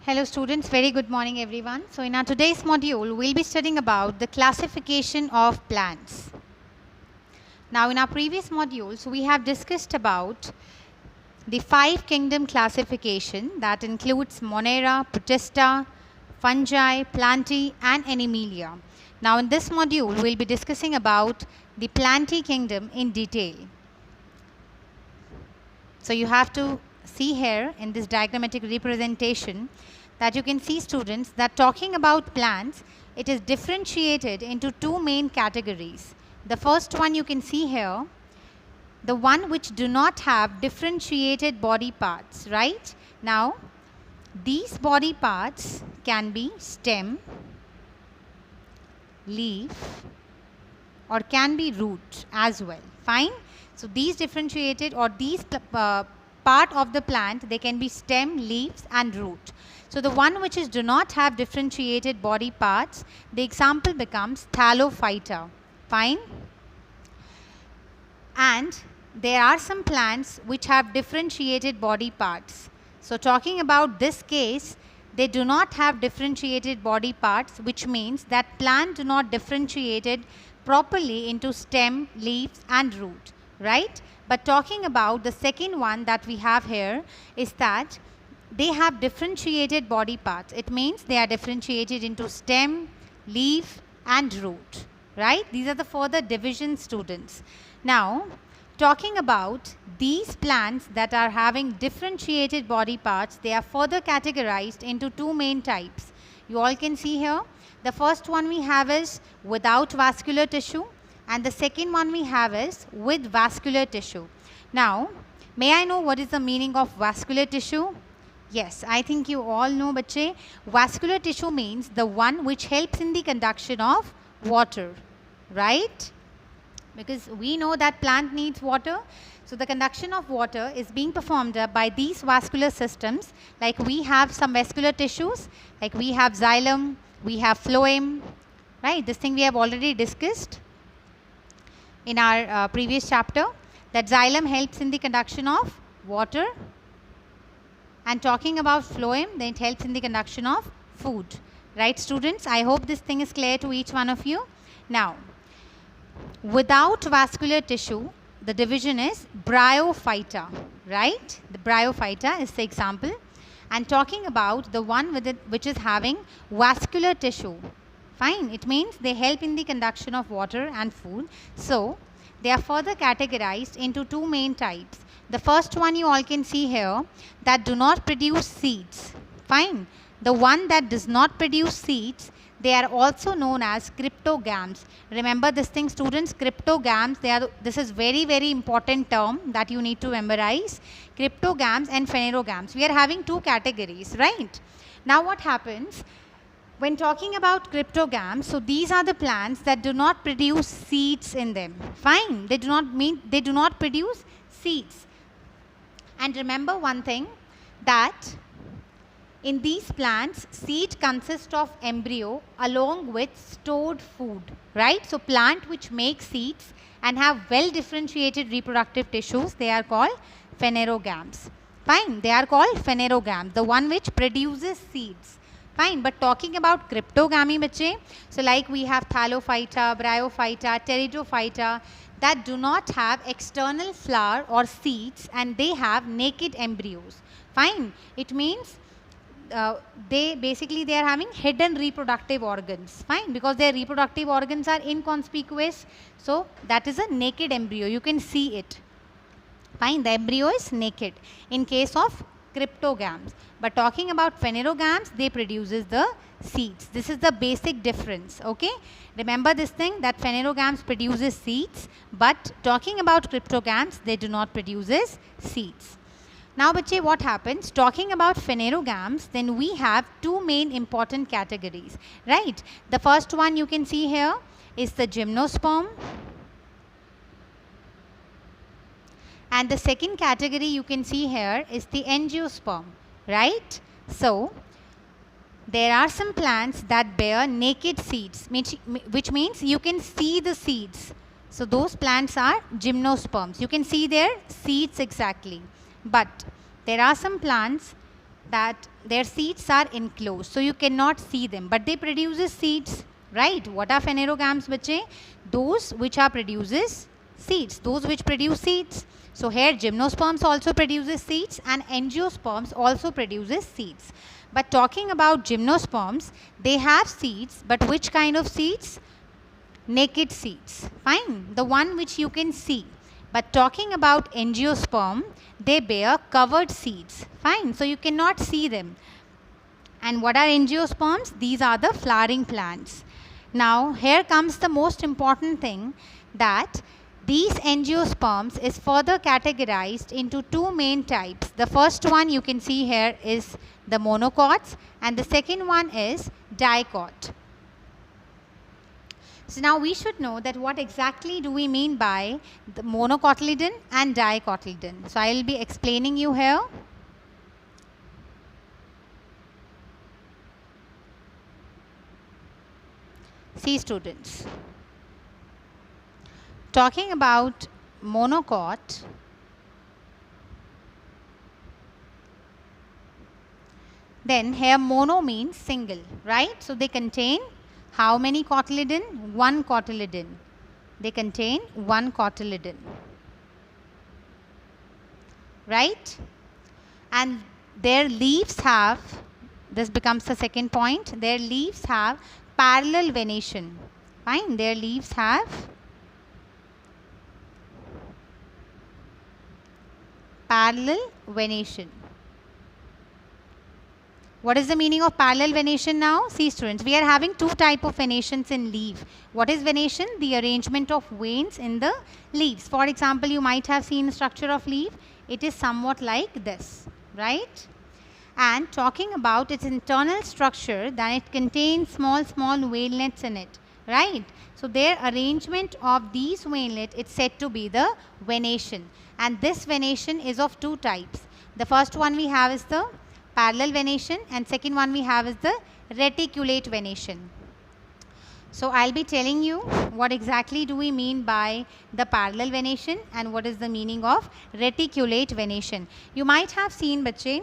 Hello students, very good morning everyone. So in our today's module, we'll be studying about the classification of plants. Now in our previous modules, we have discussed about the 5 kingdom classification that includes Monera, Protista, fungi, Plantae and Animalia. Now in this module, we'll be discussing about the Plantae kingdom in detail. So you have to see here in this diagrammatic representation that you can see, students, that talking about plants, it is differentiated into 2 main categories. The first one you can see here, the one which do not have differentiated body parts, right? Now, these body parts can be stem, leaf, or can be root as well. Fine? So these differentiated or these part of the plant, they can be stem, leaves and root. So the one which is do not have differentiated body parts, the example becomes Thallophyta. Fine? And there are some plants which have differentiated body parts. So talking about this case, they do not have differentiated body parts, which means that plant do not differentiated properly into stem, leaves and root, right? But talking about the second one that we have here is that they have differentiated body parts. It means they are differentiated into stem, leaf and root, right? These are the further division, students. Now, talking about these plants that are having differentiated body parts, they are further categorized into 2 main types. You all can see here. The first one we have is without vascular tissue and the second one we have is with vascular tissue. Now, may I know what is the meaning of vascular tissue? Yes, I think you all know, bache. Vascular tissue means the one which helps in the conduction of water, right? Because we know that plant needs water. So the conduction of water is being performed by these vascular systems. Like we have some vascular tissues, like we have xylem, we have phloem, right? This thing we have already discussed in our previous chapter, that xylem helps in the conduction of water. And talking about phloem, then it helps in the conduction of food. Right, students? I hope this thing is clear to each one of you. Now, without vascular tissue, the division is Bryophyta, right? The Bryophyta is the example. And talking about the one with it, which is having vascular tissue. Fine, it means they help in the conduction of water and food. So, they are further categorized into 2 main types. The first one you all can see here, that do not produce seeds. Fine. The one that does not produce seeds, they are also known as cryptogams. Remember this thing, students, cryptogams, this is very, very important term that you need to memorize. Cryptogams and phanerogams. We are having 2 categories, right? Now what happens? When talking about cryptogams, so these are the plants that do not produce seeds in them. Fine. They do not produce seeds. And remember one thing, that in these plants, seed consists of embryo along with stored food, right? So plant which make seeds and have well differentiated reproductive tissues, they are called phanerogams. Fine, they are called phanerogams, the one which produces seeds. Fine, but talking about cryptogamy, bache, so like we have Thallophyta, Bryophyta, Pteridophyta, that do not have external flower or seeds and they have naked embryos. Fine, it means they are having hidden reproductive organs. Fine, because their reproductive organs are inconspicuous. So that is a naked embryo. You can see it. Fine, the embryo is naked in case of cryptogams. But talking about phanerogams, they produces the seeds. This is the basic difference. Okay, remember this thing, that phanerogams produces seeds, but talking about cryptogams, they do not produces seeds. Now, bache, what happens? Talking about phanerogams, then we have 2 main important categories, right? The first one you can see here is the gymnosperm. And the second category you can see here is the angiosperm, right? So, there are some plants that bear naked seeds, which means you can see the seeds. So, those plants are gymnosperms. You can see their seeds exactly. But there are some plants that their seeds are enclosed, so you cannot see them, but they produces seeds, right? What are phanerogams, bache? Those which are produces seeds, those which produce seeds. So here gymnosperms also produces seeds and angiosperms also produces seeds. But talking about gymnosperms, they have seeds, but which kind of seeds? Naked seeds, fine, the one which you can see. But talking about angiosperm, they bear covered seeds, fine, so you cannot see them. And what are angiosperms? These are the flowering plants. Now here comes the most important thing, that these angiosperms is further categorized into two main types. The first one you can see here is the monocots, and the second one is dicot. So now we should know that what exactly do we mean by the monocotyledon and dicotyledon. So I will be explaining you here. See students, talking about monocot, then here mono means single, right? So they contain how many cotyledon? One cotyledon. They contain one cotyledon, right? And their leaves have, this becomes the second point, their leaves have parallel venation, fine, their leaves have parallel venation. What is the meaning of parallel venation now? See students, we are having two type of venations in leaf. What is venation? The arrangement of veins in the leaves. For example, you might have seen the structure of leaf. It is somewhat like this, right? And talking about its internal structure, then it contains small veinlets in it, right? So their arrangement of these veinlets is said to be the venation. And this venation is of two types. The first one we have is the parallel venation, and second one we have is the reticulate venation. So I'll be telling you what exactly do we mean by the parallel venation and what is the meaning of reticulate venation. You might have seen, bache,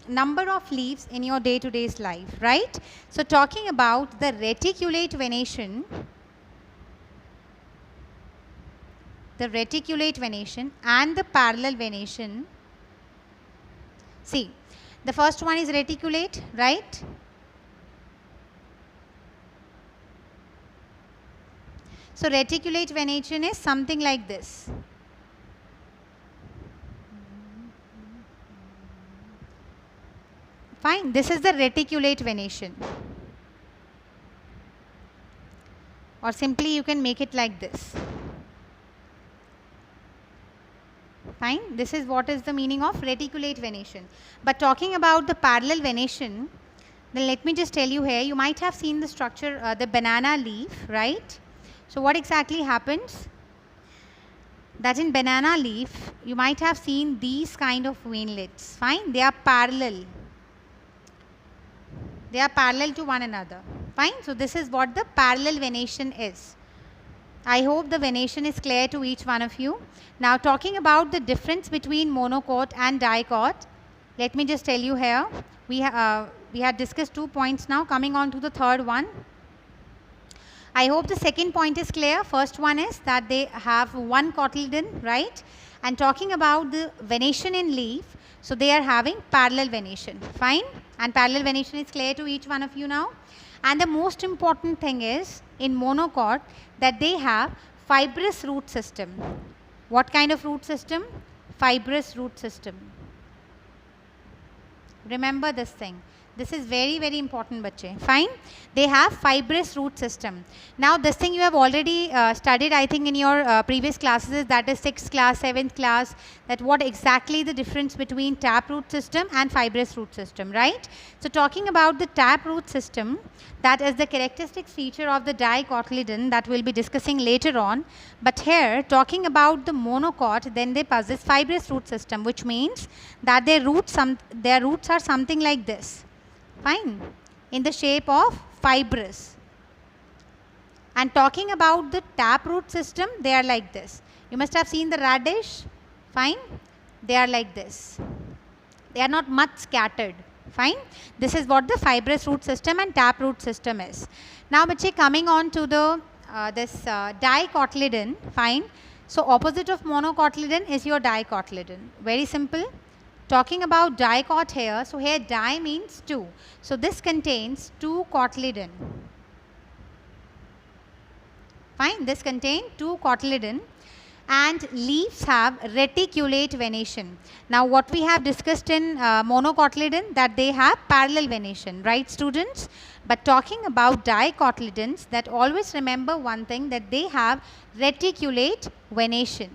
number of leaves in your day-to-day life, right? So talking about the reticulate venation, and the parallel venation. See, the first one is reticulate, right? So reticulate venation is something like this. Fine, this is the reticulate venation. Or simply you can make it like this. Fine, this is what is the meaning of reticulate venation. But talking about the parallel venation, then let me just tell you here, you might have seen the structure, the banana leaf, right? So what exactly happens? That in banana leaf, you might have seen these kind of veinlets, fine, they are parallel. They are parallel to one another, fine. So this is what the parallel venation is. I hope the venation is clear to each one of you. Now talking about the difference between monocot and dicot, let me just tell you here, we had discussed 2 points now, coming on to the third one. I hope the second point is clear. First one is that they have one cotyledon, right? And talking about the venation in leaf, so they are having parallel venation, fine. And parallel venation is clear to each one of you now. And the most important thing is in monocot that they have fibrous root system. What kind of root system? Fibrous root system. Remember this thing. This is very, very important, bache. Fine. They have fibrous root system. Now this thing you have already studied, I think, in your previous classes, that is 6th class, 7th class, that what exactly the difference between taproot system and fibrous root system, right? So talking about the taproot system, that is the characteristic feature of the dicotyledon that we'll be discussing later on. But here talking about the monocot, then they possess fibrous root system, which means that their roots are something like this. Fine, in the shape of fibrous. And talking about the taproot system, they are like this. You must have seen the radish, fine, they are like this. They are not much scattered. Fine. This is what the fibrous root system and taproot system is. Now, bache, coming on to the dicotyledon. Fine. So, opposite of monocotyledon is your dicotyledon. Very simple. Talking about dicot here. So, here di means two. So, this contains two cotyledon. Fine. This contains two cotyledon. And leaves have reticulate venation. Now, what we have discussed in monocotyledon, that they have parallel venation, right students? But talking about dicotyledons, that always remember one thing, that they have reticulate venation.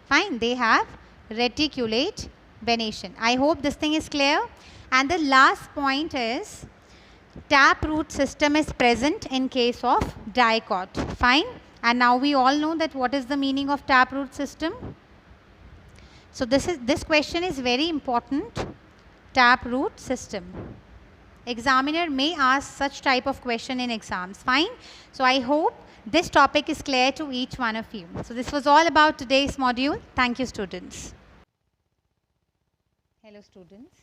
Fine, they have reticulate venation. I hope this thing is clear. And the last point is, taproot system is present in case of dicot. Fine. And now we all know that what is the meaning of taproot system. So this question is very important. Taproot system. Examiner may ask such type of question in exams. Fine. So I hope this topic is clear to each one of you. So this was all about today's module. Thank you, students. Hello, students.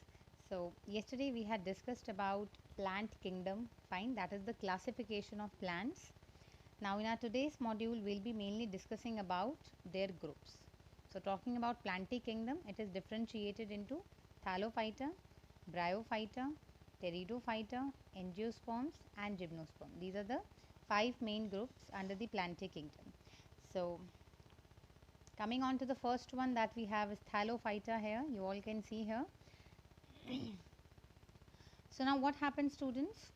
So yesterday we had discussed about plant kingdom. Fine, that is the classification of plants. Now in our today's module we'll be mainly discussing about their groups. So talking about planty kingdom, it is differentiated into Thallophyta, Bryophyta, Pteridophyta, Angiosperms and Gymnosperm. These are the 5 main groups under the planty kingdom. So coming on to the first one that we have is Thallophyta here. You all can see here. So now what happens, students?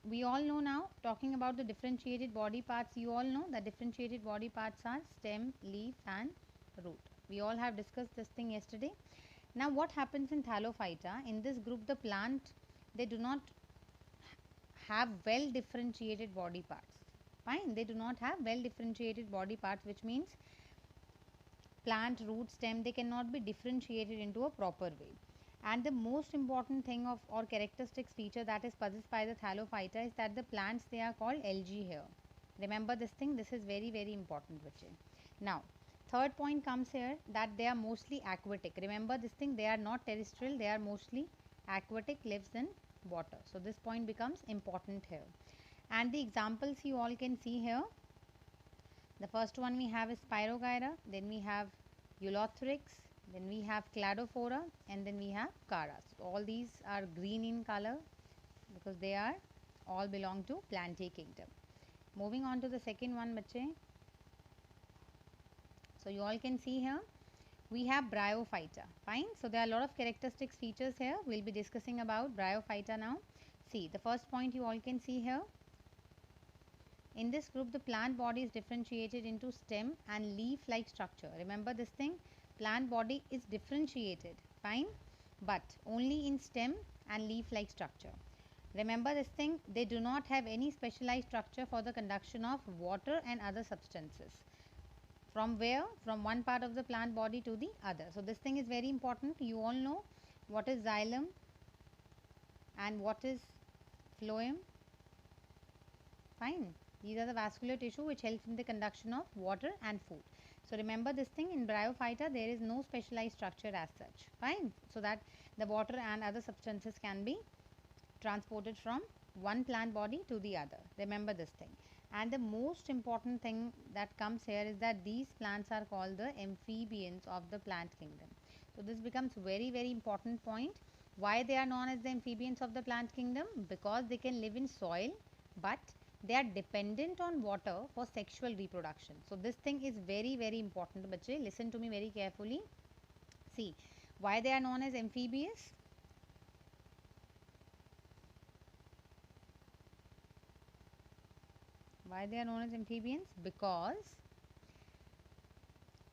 We all know now, talking about the differentiated body parts, you all know that differentiated body parts are stem, leaf and root. We all have discussed this thing yesterday. Now what happens in Thallophyta? In this group, the plant, they do not have well differentiated body parts. Fine, they do not have well differentiated body parts, which means plant, root, stem, they cannot be differentiated into a proper way. And the most important thing of or characteristics feature that is possessed by the Thallophyta is that the plants, they are called algae here. Remember this thing, this is very, very important. Now, third point comes here, that they are mostly aquatic. Remember this thing, they are not terrestrial, they are mostly aquatic, lives in water. So this point becomes important here. And the examples you all can see here. The first one we have is Spirogyra, then we have Eulothrix, then we have Cladophora and then we have Chara. So all these are green in color because they are all belong to plantae kingdom. Moving on to the second one, bache. So you all can see here we have Bryophyta. Fine. So there are a lot of characteristics features here. We'll be discussing about Bryophyta now. See, the first point you all can see here. In this group, the plant body is differentiated into stem and leaf like structure. Remember this thing, plant body is differentiated, fine, but only in stem and leaf like structure. Remember this thing, they do not have any specialized structure for the conduction of water and other substances. From where? From one part of the plant body to the other. So this thing is very important. You all know what is xylem and what is phloem. Fine. These are the vascular tissue which helps in the conduction of water and food. So remember this thing, in Bryophyta there is no specialized structure as such. Fine. So that the water and other substances can be transported from one plant body to the other. Remember this thing. And the most important thing that comes here is that these plants are called the amphibians of the plant kingdom. So this becomes very, very important point. Why they are known as the amphibians of the plant kingdom? Because they can live in soil, but they are dependent on water for sexual reproduction. So this thing is very, very important, bache. Listen to me very carefully. See, why they are known as amphibious? Why they are known as amphibians? Because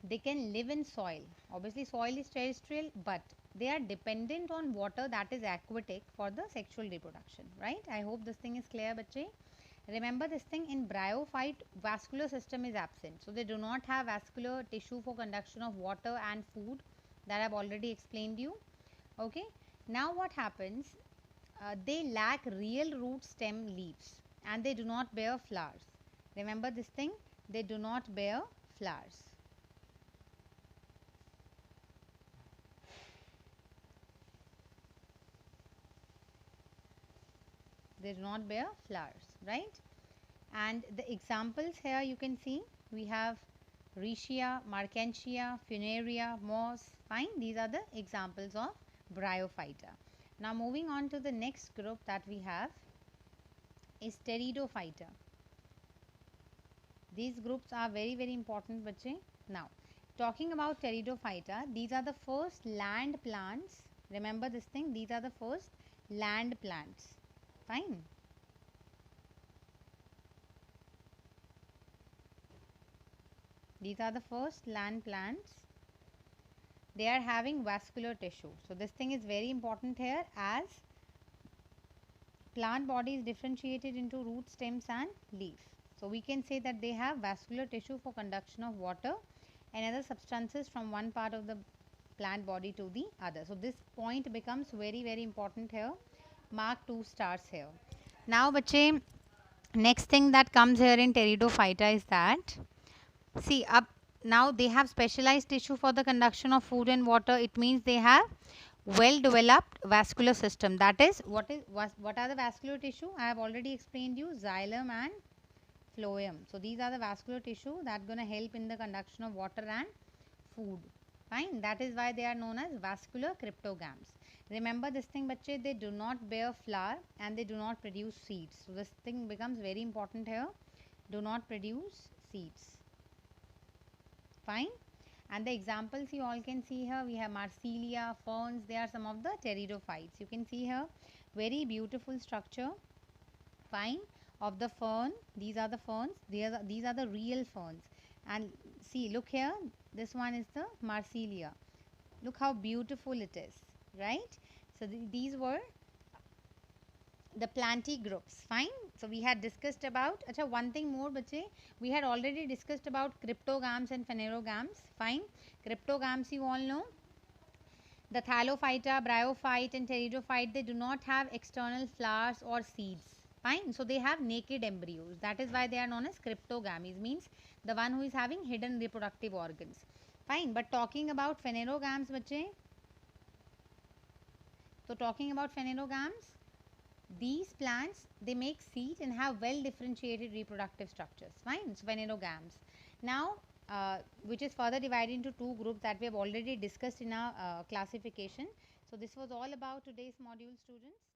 they can live in soil. Obviously soil is terrestrial, but they are dependent on water that is aquatic for the sexual reproduction, right? I hope this thing is clear, bache. Remember this thing, in bryophyte vascular system is absent. So they do not have vascular tissue for conduction of water and food, that I have already explained you. Okay. Now what happens? They lack real root, stem, leaves, and they do not bear flowers. Remember this thing, they do not bear flowers. They do not bear flowers, right? And the examples here you can see we have Riccia, Marchantia, Funaria, moss. Fine, these are the examples of Bryophyta. Now moving on to the next group that we have is Pteridophyta. These groups are very important, bache. Now talking about Pteridophyta, these are the first land plants. Remember this thing, these are the first land plants. Fine. These are the first land plants. They are having vascular tissue. So this thing is very important here, as plant body is differentiated into root, stems and leaf. So we can say that they have vascular tissue for conduction of water and other substances from one part of the plant body to the other. So this point becomes very important here. Mark 2 stars here. Now bache, next thing that comes here in Pteridophyta is that, see, up now they have specialized tissue for the conduction of food and water. It means they have well developed vascular system. That is, what are the vascular tissue? I have already explained you, xylem and phloem. So these are the vascular tissue that gonna help in the conduction of water and food. Fine, that is why they are known as vascular cryptogams. Remember this thing, bache, they do not bear flower and they do not produce seeds. So this thing becomes very important here. Do not produce seeds. Fine. And the examples you all can see here, we have Marsilia, ferns. They are some of the pteridophytes. You can see here very beautiful structure. Fine, of the fern. These are the ferns. These are the real ferns. And see, look here, this one is the Marsilia. Look how beautiful it is, right? So these were the planty groups. Fine. So we had discussed about, acha, one thing more bache, we had already discussed about cryptogams and phanerogams. Fine. Cryptogams you all know, the Thallophyta, Bryophyte and Pteridophyte, they do not have external flowers or seeds. Fine. So they have naked embryos. That is why they are known as cryptogamies, means the one who is having hidden reproductive organs. Fine. But talking about phanerogams bache, so talking about phanerogams, these plants, they make seeds and have well differentiated reproductive structures. Fine. So phanerogams. Now which is further divided into two groups that we have already discussed in our classification. So this was all about today's module, students.